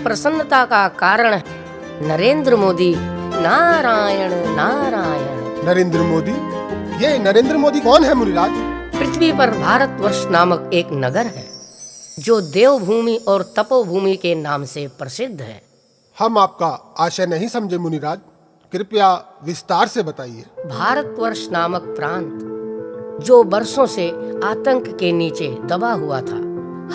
प्रसन्नता का कारण है नरेंद्र मोदी। नारायण नारायण। नरेंद्र मोदी? ये नरेंद्र मोदी कौन है मुनिराज? पृथ्वी पर भारतवर्ष नामक एक नगर है जो देवभूमि और तपोभूमि के नाम से प्रसिद्ध है। हम आपका आशय नहीं समझे मुनिराज, कृपया विस्तार से बताइए। भारतवर्ष नामक प्रांत जो वर्षों से आतंक के नीचे दबा हुआ था,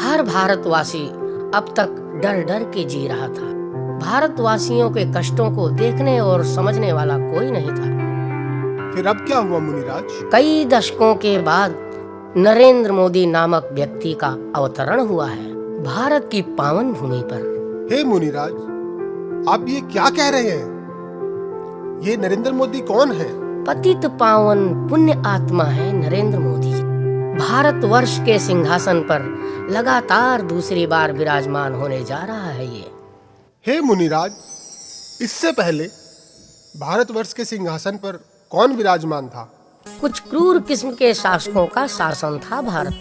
हर भारतवासी अब तक डर डर के जी रहा था। भारतवासियों के कष्टों को देखने और समझने वाला कोई नहीं था। फिर अब क्या हुआ मुनिराज? कई दशकों के बाद नरेंद्र मोदी नामक व्यक्ति का अवतरण हुआ है भारत की पावन भूमि पर। हे मुनिराज, आप ये क्या कह रहे हैं? ये नरेंद्र मोदी कौन है? पतित पावन पुण्य आत्मा है नरेंद्र मोदी। भारतवर्ष के सिंहासन पर लगातार दूसरी बार विराजमान होने जा रहा है ये। हे मुनिराज, इससे पहले भारतवर्ष के सिंहासन पर कौन विराजमान था? कुछ क्रूर किस्म के शासकों का शासन था भारत,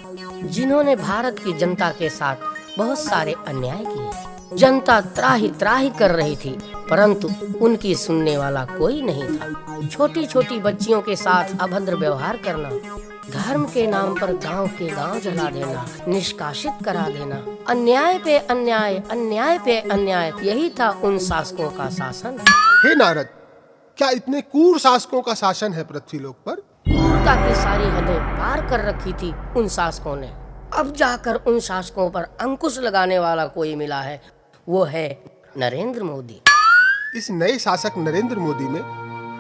जिन्होंने भारत की जनता के साथ बहुत सारे अन्याय किए। जनता त्राही त्राही कर रही थी, परंतु उनकी सुनने वाला कोई नहीं था। छोटी छोटी बच्चियों के साथ अभद्र व्यवहार करना, धर्म के नाम पर गांव के गांव जला देना, निष्कासित करा देना, अन्याय पे अन्याय, अन्याय पे अन्याय, यही था उन शासकों का शासन। हे नारद, क्या इतने क्रूर शासकों का शासन है पृथ्वी लोक पर? क्रूरता की सारी हदें पार कर रखी थी उन शासकों ने। अब जाकर उन शासकों पर अंकुश लगाने वाला कोई मिला है, वो है नरेंद्र मोदी। इस नए शासक नरेंद्र मोदी में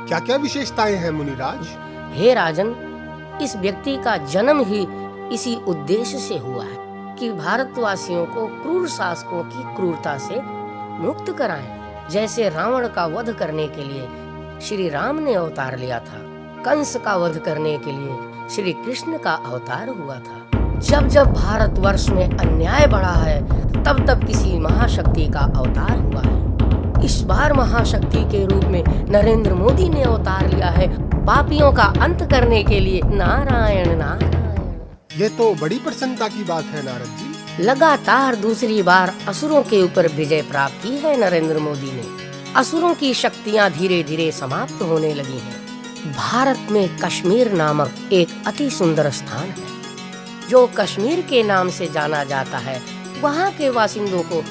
क्या क्या विशेषताएं हैं मुनिराज? हे राजन, इस व्यक्ति का जन्म ही इसी उद्देश्य से हुआ है कि भारतवासियों को क्रूर शासकों की क्रूरता से मुक्त कराएं। जैसे रावण का वध करने के लिए श्री राम ने अवतार लिया था, कंस का वध करने के लिए श्री कृष्ण का अवतार हुआ था। जब जब भारतवर्ष में अन्याय बढ़ा है, तब तब किसी महाशक्ति का अवतार हुआ है। इस बार महाशक्ति के रूप में नरेंद्र मोदी ने अवतार लिया है पापियों का अंत करने के लिए। नारायण नारायण। ये तो बड़ी प्रसन्नता की बात है नारद जी। लगातार दूसरी बार असुरों के ऊपर विजय प्राप्त की है नरेंद्र मोदी ने। असुरों की शक्तियां धीरे धीरे समाप्त होने लगी हैं। भारत में कश्मीर नामक एक अति सुंदर स्थान है जो कश्मीर के नाम से जाना जाता है। वहाँ के बासिंदों को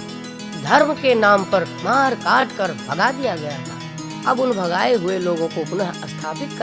धर्म के नाम पर मार काट कर भगा दिया गया था। अब उन भगाए हुए लोगों को पुनः स्थापित